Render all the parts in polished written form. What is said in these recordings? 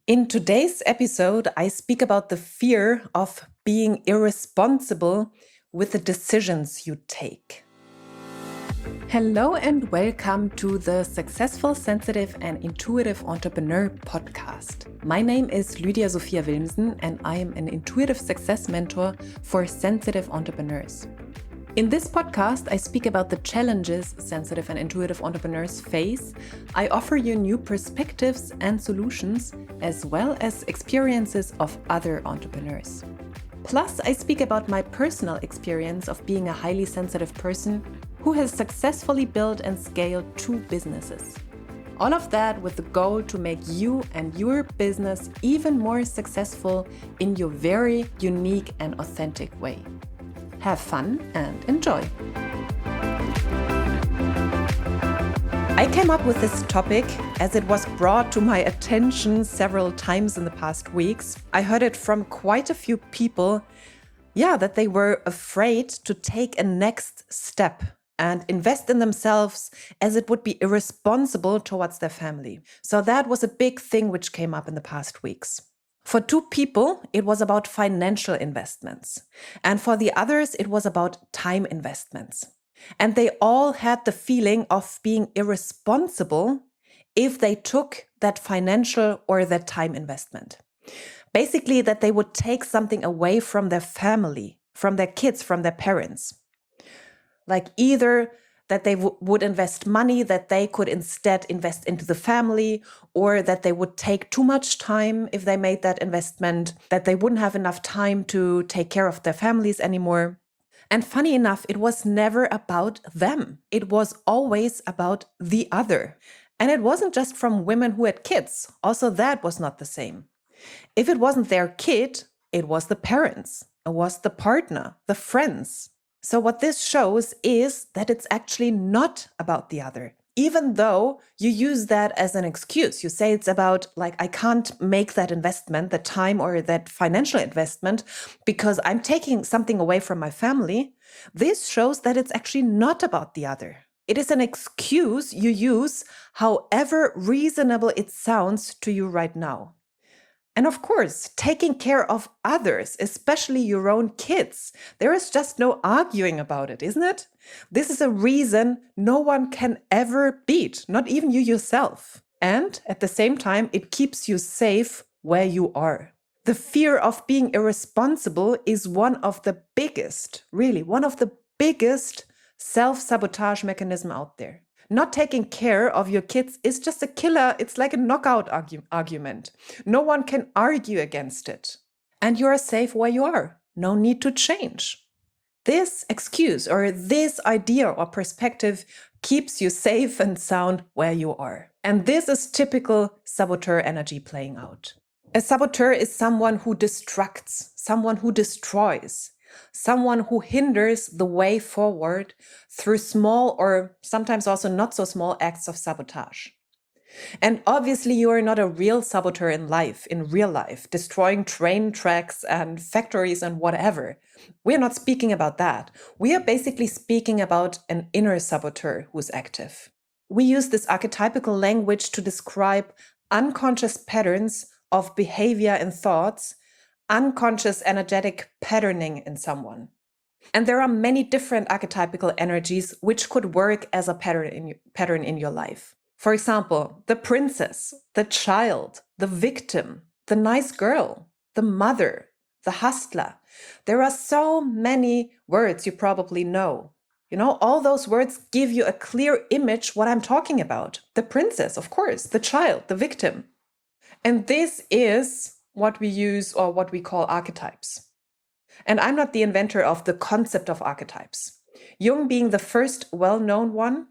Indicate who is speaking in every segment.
Speaker 1: In today's episode, I speak about the fear of being irresponsible with the decisions you take. Hello and welcome to the Successful, Sensitive and Intuitive Entrepreneur podcast. My name is Lydia Sophia Wilmsen and I am an intuitive success mentor for sensitive entrepreneurs. In this podcast, I speak about the challenges sensitive and intuitive entrepreneurs face. I offer you new perspectives and solutions, as well as experiences of other entrepreneurs. Plus, I speak about my personal experience of being a highly sensitive person who has successfully built and scaled 2 businesses. All of that with the goal to make you and your business even more successful in your very unique and authentic way. Have fun and enjoy. I came up with this topic as it was brought to my attention several times in the past weeks. I heard it from quite a few people, that they were afraid to take a next step and invest in themselves as it would be irresponsible towards their family. So that was a big thing which came up in the past weeks. For 2 people, it was about financial investments. And for the others, it was about time investments. And they all had the feeling of being irresponsible if they took that financial or that time investment. Basically, that they would take something away from their family, from their kids, from their parents. Like either that they would invest money that they could instead invest into the family, or that they would take too much time if they made that investment, that they wouldn't have enough time to take care of their families anymore. And funny enough, it was never about them. It was always about the other. And it wasn't just from women who had kids. Also, that was not the same. If it wasn't their kid, it was the parents, it was the partner, the friends. So what this shows is that it's actually not about the other. Even though you use that as an excuse, you say it's about I can't make that investment, the time or that financial investment, because I'm taking something away from my family. This shows that it's actually not about the other. It is an excuse you use however reasonable it sounds to you right now. And of course, taking care of others, especially your own kids, there is just no arguing about it, isn't it? This is a reason no one can ever beat, not even you yourself. And at the same time, it keeps you safe where you are. The fear of being irresponsible is one of the biggest self-sabotage mechanism out there. Not taking care of your kids is just a killer. It's like a knockout argument. No one can argue against it. And you are safe where you are. No need to change. This excuse or this idea or perspective keeps you safe and sound where you are. And this is typical saboteur energy playing out. A saboteur is someone who destructs, someone who destroys, someone who hinders the way forward through small or sometimes also not so small acts of sabotage. And obviously you are not a real saboteur in real life, destroying train tracks and factories and whatever. We're not speaking about that. We are basically speaking about an inner saboteur who's active. We use this archetypical language to describe unconscious patterns of behavior and thoughts, unconscious energetic patterning in someone. And there are many different archetypical energies which could work as a pattern in your life. For example, the princess, the child, the victim, the nice girl, the mother, the hustler. There are so many words you probably know. All those words give you a clear image what I'm talking about. The princess, of course, the child, the victim. And this is what we use or what we call archetypes. And I'm not the inventor of the concept of archetypes. Jung being the first well-known one,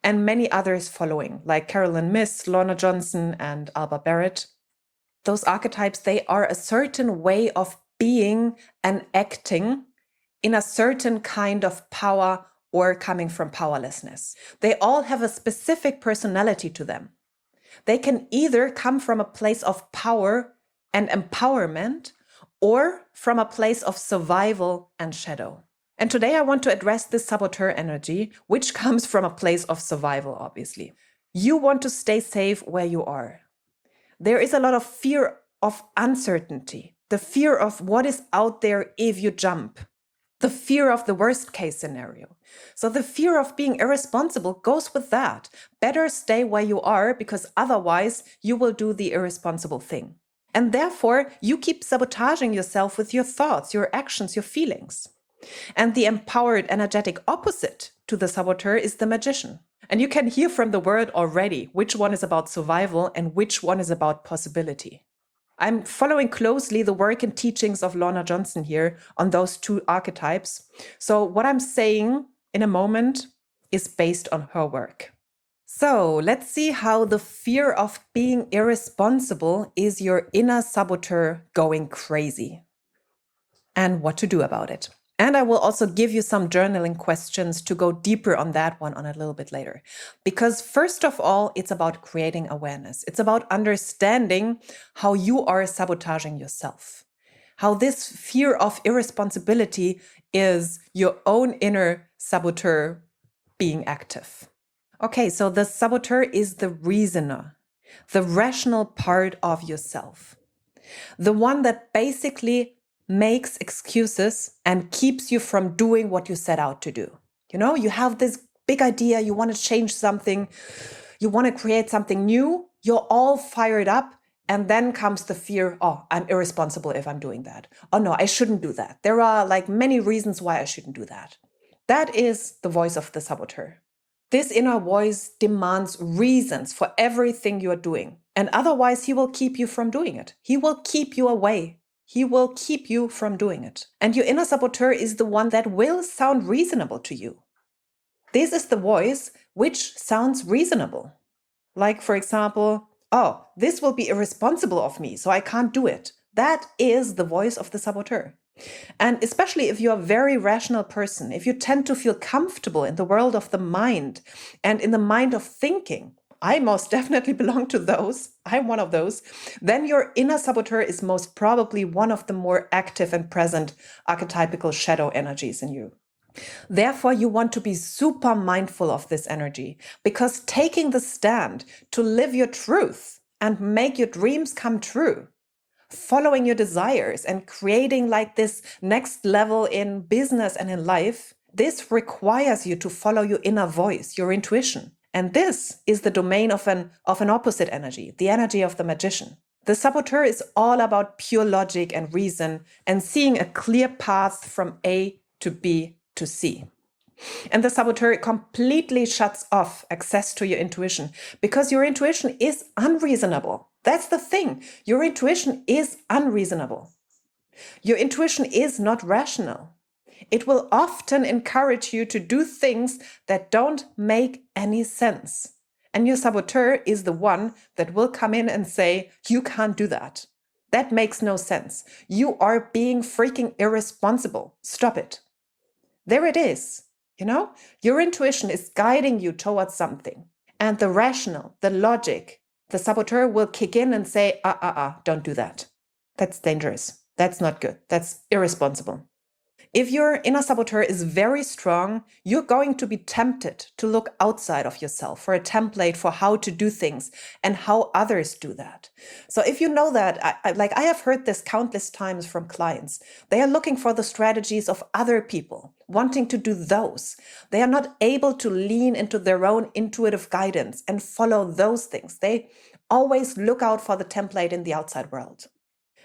Speaker 1: and many others following, like Carolyn Myss, Lorna Johnson, and Alba Barrett. Those archetypes, they are a certain way of being and acting in a certain kind of power or coming from powerlessness. They all have a specific personality to them. They can either come from a place of power and empowerment, or from a place of survival and shadow. And today I want to address this saboteur energy, which comes from a place of survival, obviously. You want to stay safe where you are. There is a lot of fear of uncertainty, the fear of what is out there if you jump, the fear of the worst case scenario. So the fear of being irresponsible goes with that. Better stay where you are because otherwise you will do the irresponsible thing. And therefore, you keep sabotaging yourself with your thoughts, your actions, your feelings. And the empowered, energetic opposite to the saboteur is the magician. And you can hear from the word already which one is about survival and which one is about possibility. I'm following closely the work and teachings of Lorna Johnson here on those two archetypes. So what I'm saying in a moment is based on her work. So let's see how the fear of being irresponsible is your inner saboteur going crazy and what to do about it. And I will also give you some journaling questions to go deeper on that one on a little bit later. Because first of all, it's about creating awareness. It's about understanding how you are sabotaging yourself. How this fear of irresponsibility is your own inner saboteur being active. Okay, so the saboteur is the reasoner, the rational part of yourself. The one that basically makes excuses and keeps you from doing what you set out to do. You know, you have this big idea, you want to change something, you want to create something new, you're all fired up, and then comes the fear, oh, I'm irresponsible if I'm doing that. Oh no, I shouldn't do that. There are like many reasons why I shouldn't do that. That is the voice of the saboteur. This inner voice demands reasons for everything you're doing, and otherwise he will keep you from doing it. He will keep you away. He will keep you from doing it. And your inner saboteur is the one that will sound reasonable to you. This is the voice which sounds reasonable. Like, for example, oh, this will be irresponsible of me, so I can't do it. That is the voice of the saboteur. And especially if you're a very rational person, if you tend to feel comfortable in the world of the mind and in the mind of thinking, I most definitely belong to those, I'm one of those, then your inner saboteur is most probably one of the more active and present archetypical shadow energies in you. Therefore, you want to be super mindful of this energy, because taking the stand to live your truth and make your dreams come true, following your desires and creating like this next level in business and in life, this requires you to follow your inner voice, your intuition. And this is the domain of an opposite energy, the energy of the magician. The saboteur is all about pure logic and reason and seeing a clear path from A to B to C. And the saboteur completely shuts off access to your intuition because your intuition is unreasonable. That's the thing. Your intuition is unreasonable. Your intuition is not rational. It will often encourage you to do things that don't make any sense. And your saboteur is the one that will come in and say, you can't do that. That makes no sense. You are being freaking irresponsible. Stop it. There it is. You know, your intuition is guiding you towards something. And the rational, the logic, the saboteur will kick in and say, don't do that. That's dangerous. That's not good. That's irresponsible. If your inner saboteur is very strong, you're going to be tempted to look outside of yourself for a template for how to do things and how others do that. So if you know that, I have heard this countless times from clients, they are looking for the strategies of other people, wanting to do those. They are not able to lean into their own intuitive guidance and follow those things. They always look out for the template in the outside world.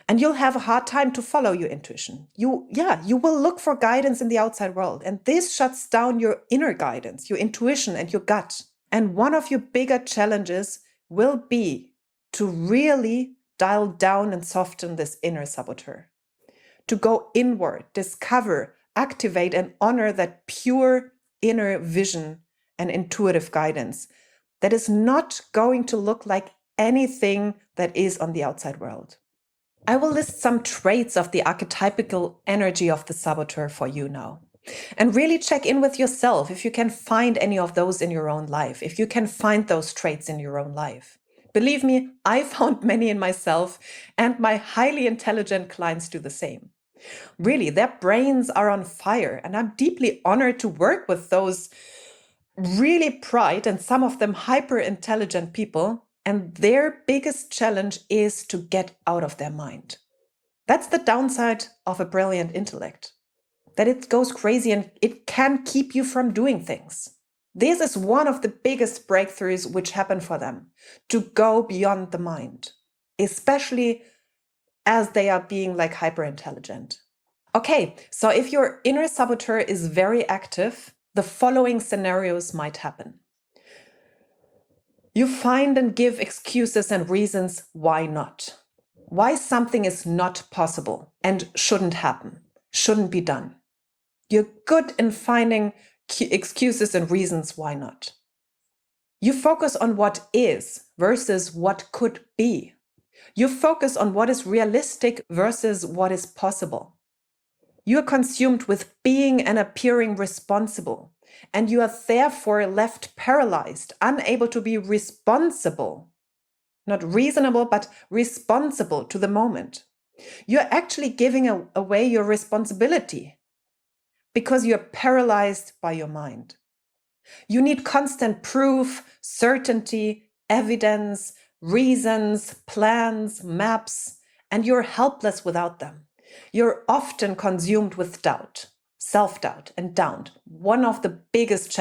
Speaker 1: And you'll have a hard time to follow your intuition. You will look for guidance in the outside world. And this shuts down your inner guidance, your intuition and your gut. And one of your bigger challenges will be to really dial down and soften this inner saboteur. To go inward, discover, activate, and honor that pure inner vision and intuitive guidance that is not going to look like anything that is on the outside world. I will list some traits of the archetypical energy of the saboteur for you now. And really check in with yourself if you can find any of those in your own life, if you can find those traits in your own life. Believe me, I found many in myself, and my highly intelligent clients do the same. Really, their brains are on fire, and I'm deeply honored to work with those really bright and some of them hyper intelligent people And their biggest challenge is to get out of their mind. That's the downside of a brilliant intellect, that it goes crazy and it can keep you from doing things. This is one of the biggest breakthroughs which happen for them, to go beyond the mind, especially as they are being like hyper intelligent. Okay, so if your inner saboteur is very active, the following scenarios might happen. You find and give excuses and reasons why not. Why something is not possible and shouldn't happen, shouldn't be done. You're good in finding excuses and reasons why not. You focus on what is versus what could be. You focus on what is realistic versus what is possible. You are consumed with being and appearing responsible, and you are therefore left paralyzed, unable to be responsible. Not reasonable, but responsible to the moment. You're actually giving away your responsibility because you're paralyzed by your mind. You need constant proof, certainty, evidence, reasons, plans, maps, and you're helpless without them. You're often consumed with doubt, self-doubt, and doubt. One of the biggest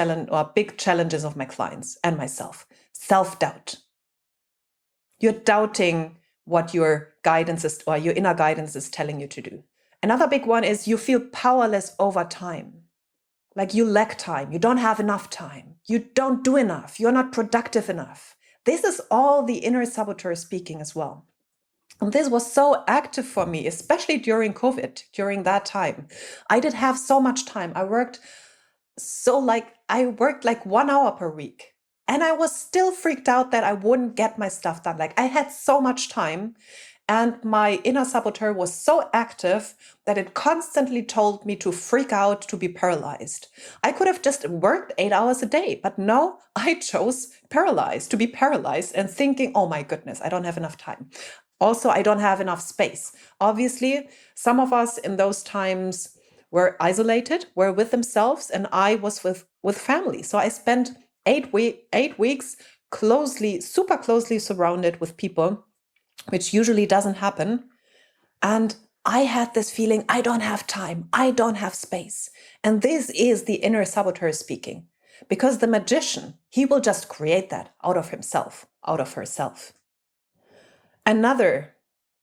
Speaker 1: big challenges of my clients and myself, self-doubt. You're doubting what your guidance is, or your inner guidance is telling you to do. Another big one is you feel powerless over time. Like you lack time, you don't have enough time, you don't do enough, you're not productive enough. This is all the inner saboteur speaking as well. And this was so active for me, especially during COVID, during that time. I did have so much time. I worked like 1 hour per week. And I was still freaked out that I wouldn't get my stuff done. Like I had so much time. And my inner saboteur was so active that it constantly told me to freak out, to be paralyzed. I could have just worked 8 hours a day, but no, I chose to be paralyzed and thinking, oh my goodness, I don't have enough time. Also, I don't have enough space. Obviously, some of us in those times were isolated, were with themselves, and I was with family. So I spent 8 weeks super closely surrounded with people, which usually doesn't happen. And I had this feeling, I don't have time, I don't have space. And this is the inner saboteur speaking, because the magician, he will just create that out of himself, out of herself. Another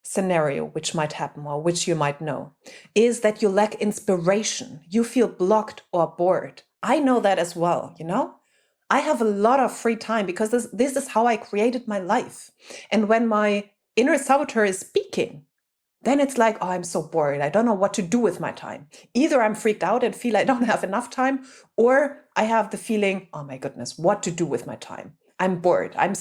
Speaker 1: scenario which might happen, or which you might know, is that you lack inspiration. You feel blocked or bored. I know that as well, I have a lot of free time because this is how I created my life. And when my inner saboteur is speaking, then it's like, oh, I'm so bored. I don't know what to do with my time. Either I'm freaked out and feel I don't have enough time, or I have the feeling, oh my goodness, what to do with my time. I'm bored. I'm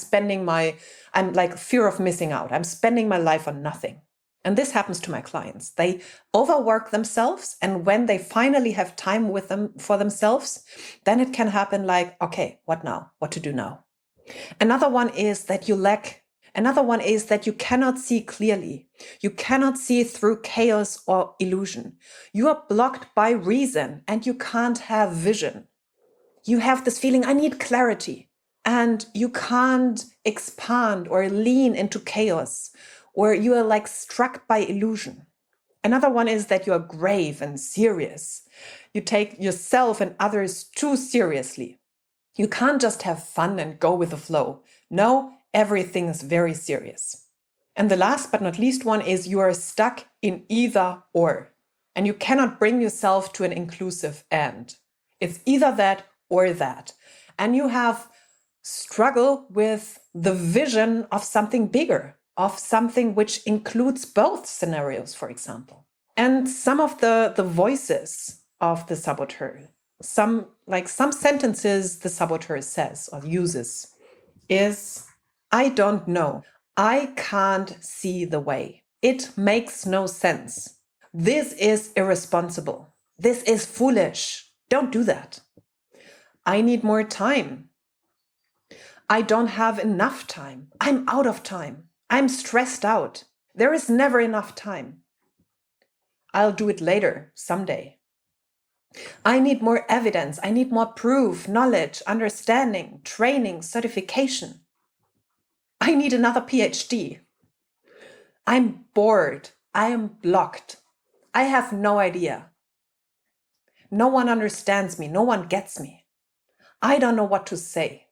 Speaker 1: like fear of missing out. I'm spending my life on nothing. And this happens to my clients. They overwork themselves. And when they finally have time for themselves, then it can happen like, okay, what now? What to do now? Another one is that you cannot see clearly. You cannot see through chaos or illusion. You are blocked by reason and you can't have vision. You have this feeling, I need clarity, and you can't expand or lean into chaos, or you are like struck by illusion. Another one is that you are grave and serious. You take yourself and others too seriously. You can't just have fun and go with the flow. No, everything is very serious. And the last but not least one is you are stuck in either or, and you cannot bring yourself to an inclusive end. It's either that or that. And you have struggle with the vision of something bigger, of something which includes both scenarios, for example. And some of the voices of the saboteur, some sentences the saboteur says or uses is, I don't know. I can't see the way. It makes no sense. This is irresponsible. This is foolish. Don't do that. I need more time. I don't have enough time. I'm out of time. I'm stressed out. There is never enough time. I'll do it later, someday. I need more evidence. I need more proof, knowledge, understanding, training, certification. I need another PhD. I'm bored. I am blocked. I have no idea. No one understands me. No one gets me. I don't know what to say.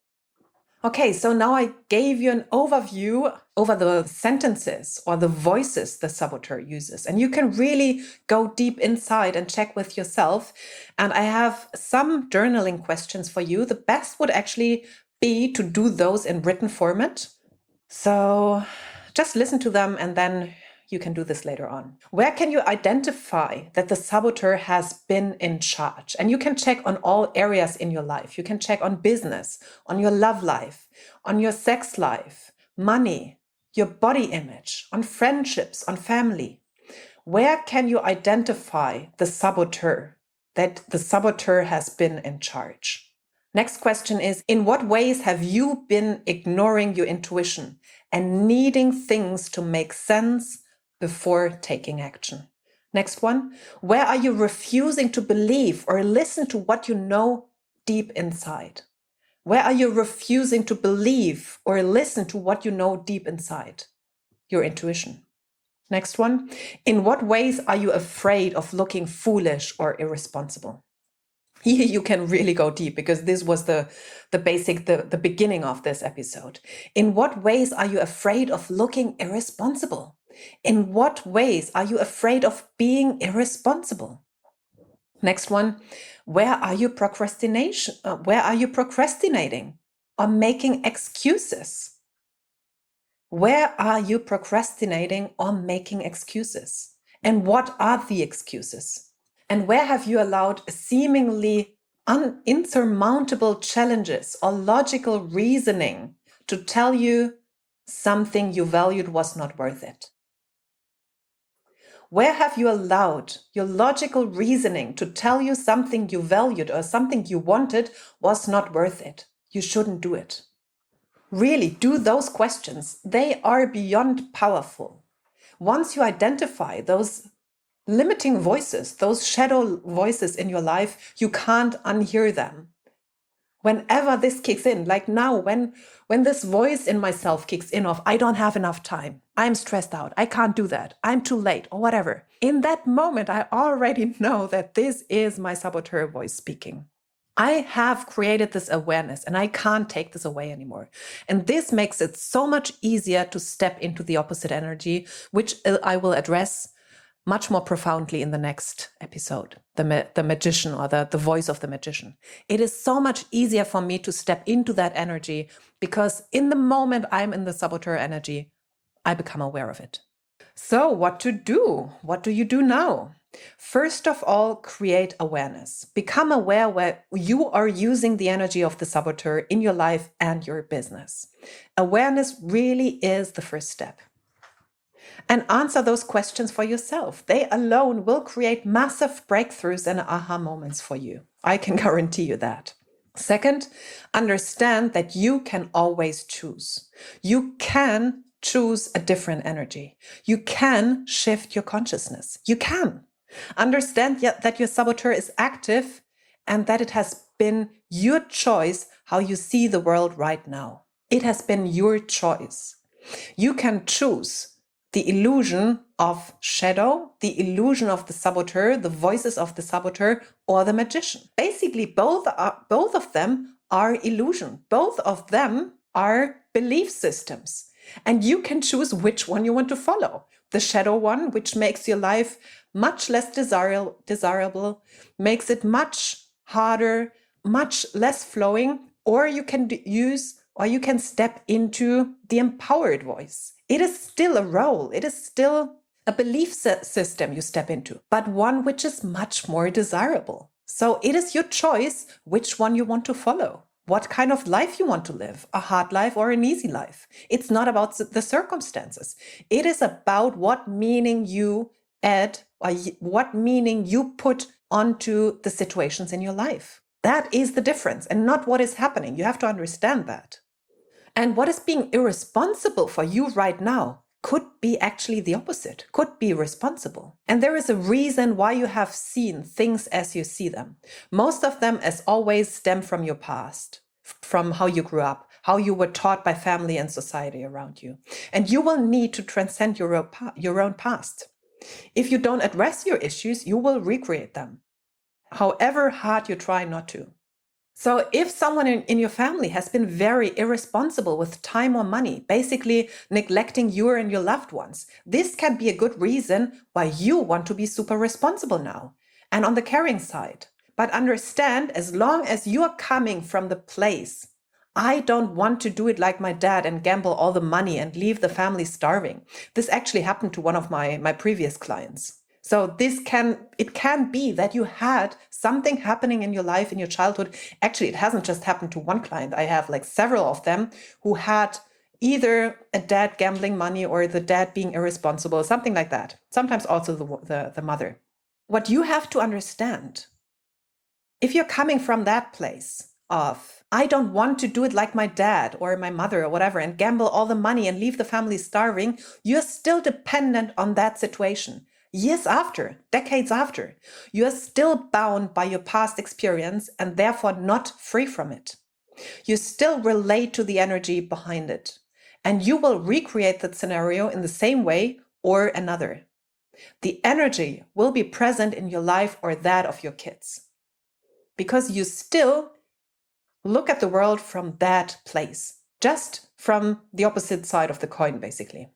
Speaker 1: Okay, so now I gave you an overview over the sentences or the voices the saboteur uses. And you can really go deep inside and check with yourself. And I have some journaling questions for you. The best would actually be to do those in written format. So just listen to them and then you can do this later on. Where can you identify that the saboteur has been in charge? And you can check on all areas in your life. You can check on business, on your love life, on your sex life, money, your body image, on friendships, on family. Where can you identify the saboteur, that the saboteur has been in charge? Next question is, in what ways have you been ignoring your intuition and needing things to make sense before taking action? Next one, where are you refusing to believe or listen to what you know deep inside? Where are you refusing to believe or listen to what you know deep inside? Your intuition. Next one, in what ways are you afraid of looking foolish or irresponsible? Here you can really go deep because this was the beginning of this episode. In what ways are you afraid of looking irresponsible? In what ways are you afraid of being irresponsible? Next one, where are you procrastinating or making excuses? Where are you procrastinating or making excuses? And what are the excuses? And where have you allowed seemingly insurmountable challenges or logical reasoning to tell you something you valued was not worth it? Where have you allowed your logical reasoning to tell you something you valued or something you wanted was not worth it? You shouldn't do it. Really, do those questions. They are beyond powerful. Once you identify those limiting voices, those shadow voices in your life, you can't unhear them. Whenever this kicks in, like now, when this voice in myself kicks in of, I don't have enough time, I'm stressed out, I can't do that, I'm too late, or whatever. In that moment, I already know that this is my saboteur voice speaking. I have created this awareness and I can't take this away anymore. And this makes it so much easier to step into the opposite energy, which I will address much more profoundly in the next episode, the magician or the voice of the magician. It is so much easier for me to step into that energy because in the moment I'm in the saboteur energy, I become aware of it. So what to do? What do you do now? First of all, create awareness. Become aware where you are using the energy of the saboteur in your life and your business. Awareness really is the first step. And answer those questions for yourself. They alone will create massive breakthroughs and aha moments for you. I can guarantee you that. Second, understand that you can always choose. You can choose a different energy. You can shift your consciousness. You can. Understand that your saboteur is active and that it has been your choice how you see the world right now. It has been your choice. You can choose the illusion of shadow, the illusion of the saboteur, the voices of the saboteur, or the magician. Basically, both of them are illusion. Both of them are belief systems. And you can choose which one you want to follow. The shadow one, which makes your life much less desirable, makes it much harder, much less flowing, or you can step into the empowered voice. It is still a role. It is still a belief system you step into, but one which is much more desirable. So it is your choice which one you want to follow, what kind of life you want to live, a hard life or an easy life. It's not about the circumstances. It is about what meaning you add or what meaning you put onto the situations in your life. That is the difference and not what is happening. You have to understand that. And what is being irresponsible for you right now could be actually the opposite, could be responsible. And there is a reason why you have seen things as you see them. Most of them, as always, stem from your past, from how you grew up, how you were taught by family and society around you. And you will need to transcend your own past. If you don't address your issues, you will recreate them, however hard you try not to. So if someone in your family has been very irresponsible with time or money, basically neglecting you and your loved ones, this can be a good reason why you want to be super responsible now and on the caring side. But understand, as long as you are coming from the place, I don't want to do it like my dad and gamble all the money and leave the family starving. This actually happened to one of my previous clients. So it can be that you had something happening in your life, in your childhood. Actually, it hasn't just happened to one client. I have like several of them who had either a dad gambling money or the dad being irresponsible, something like that. Sometimes also the mother. What you have to understand, if you're coming from that place of, I don't want to do it like my dad or my mother or whatever and gamble all the money and leave the family starving, you're still dependent on that situation. Years after, decades after, you are still bound by your past experience and therefore not free from it. You still relate to the energy behind it, and you will recreate that scenario in the same way or another. The energy will be present in your life or that of your kids, because you still look at the world from that place, just from the opposite side of the coin, basically.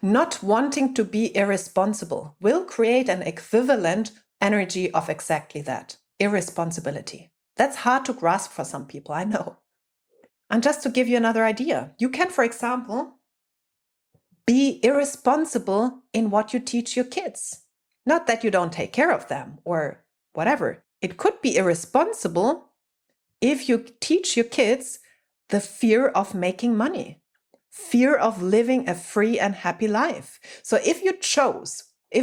Speaker 1: Not wanting to be irresponsible will create an equivalent energy of exactly that, irresponsibility. That's hard to grasp for some people, I know. And just to give you another idea, you can, for example, be irresponsible in what you teach your kids. Not that you don't take care of them or whatever. It could be irresponsible if you teach your kids the fear of making money. Fear of living a free and happy life. So if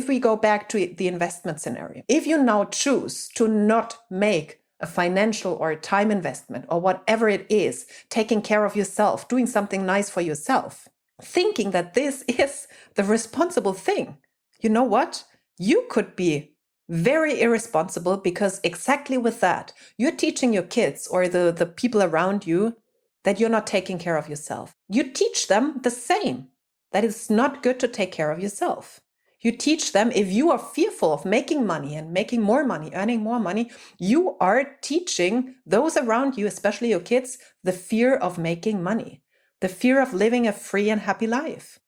Speaker 1: we go back to the investment scenario, if you now choose to not make a financial or a time investment or whatever it is, taking care of yourself, doing something nice for yourself, thinking that this is the responsible thing, you know what? You could be very irresponsible, because exactly with that, you're teaching your kids or the people around you that you're not taking care of yourself. You teach them the same, that it's not good to take care of yourself. You teach them, if you are fearful of making money and making more money, earning more money, you are teaching those around you, especially your kids, the fear of making money, the fear of living a free and happy life,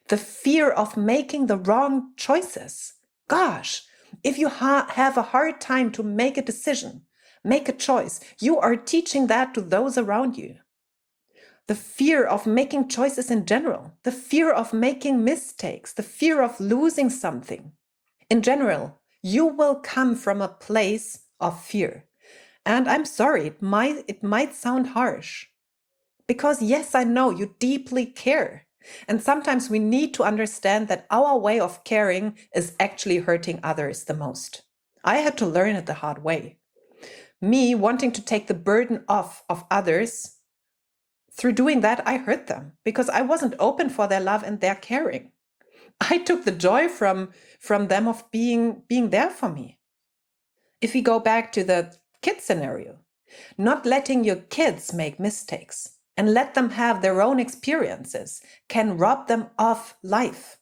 Speaker 1: the fear of making the wrong choices. Gosh, if you have a hard time to make a decision, make a choice, you are teaching that to those around you. The fear of making choices in general, the fear of making mistakes, the fear of losing something. In general, you will come from a place of fear. And I'm sorry, it might sound harsh, because yes, I know you deeply care. And sometimes we need to understand that our way of caring is actually hurting others the most. I had to learn it the hard way. Me wanting to take the burden off of others, through doing that, I hurt them because I wasn't open for their love and their caring. I took the joy from them of being there for me. If we go back to the kid scenario, not letting your kids make mistakes and let them have their own experiences can rob them of life.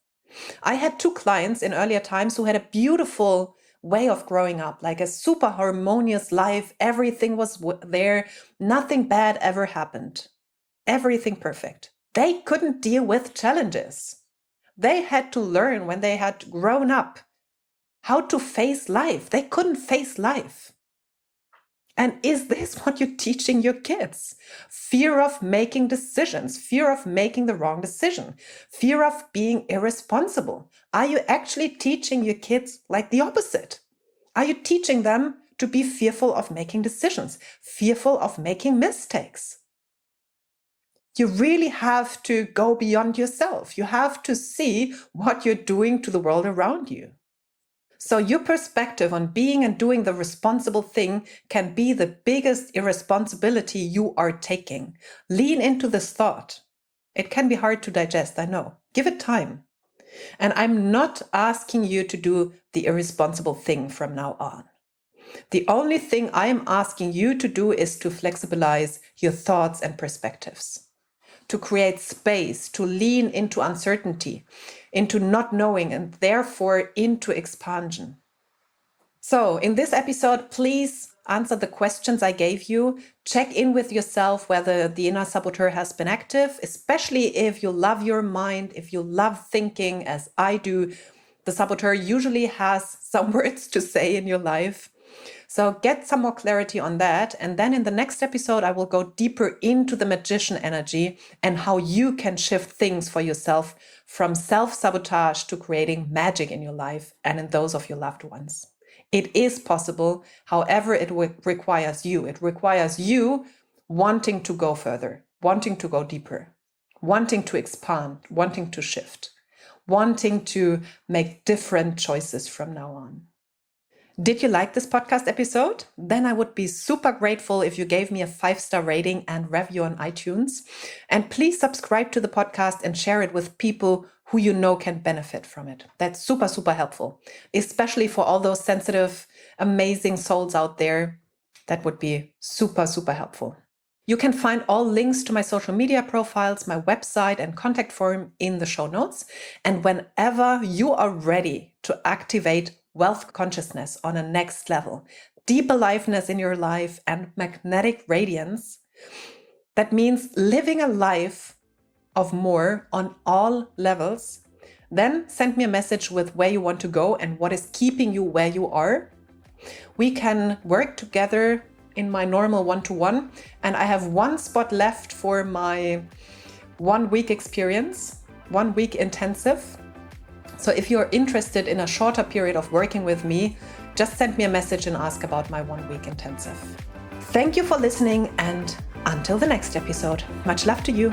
Speaker 1: I had 2 clients in earlier times who had a beautiful way of growing up, like a super harmonious life. Everything was there. Nothing bad ever happened. Everything perfect. They couldn't deal with challenges. They had to learn, when they had grown up, how to face life. They couldn't face life. And is this what you're teaching your kids? Fear of making decisions, fear of making the wrong decision, fear of being irresponsible. Are you actually teaching your kids like the opposite? Are you teaching them to be fearful of making decisions, fearful of making mistakes? You really have to go beyond yourself. You have to see what you're doing to the world around you. So your perspective on being and doing the responsible thing can be the biggest irresponsibility you are taking. Lean into this thought. It can be hard to digest, I know. Give it time. And I'm not asking you to do the irresponsible thing from now on. The only thing I am asking you to do is to flexibilize your thoughts and perspectives, to create space, to lean into uncertainty, into not knowing, and therefore into expansion. So in this episode, please answer the questions I gave you. Check in with yourself whether the inner saboteur has been active, especially if you love your mind, if you love thinking as I do. The saboteur usually has some words to say in your life. So get some more clarity on that. And then in the next episode, I will go deeper into the magician energy and how you can shift things for yourself from self-sabotage to creating magic in your life and in those of your loved ones. It is possible. However, it requires you. It requires you wanting to go further, wanting to go deeper, wanting to expand, wanting to shift, wanting to make different choices from now on. Did you like this podcast episode? Then I would be super grateful if you gave me a 5-star rating and review on iTunes. And please subscribe to the podcast and share it with people who you know can benefit from it. That's super, super helpful, especially for all those sensitive, amazing souls out there. That would be super, super helpful. You can find all links to my social media profiles, my website, and contact form in the show notes. And whenever you are ready to activate wealth consciousness on a next level, deep aliveness in your life, and magnetic radiance, that means living a life of more on all levels, then send me a message with where you want to go and what is keeping you where you are. We can work together in my normal one-to-one, and I have one spot left for my 1-week experience, 1-week intensive. So if you're interested in a shorter period of working with me, just send me a message and ask about my 1-week intensive. Thank you for listening, and until the next episode, much love to you.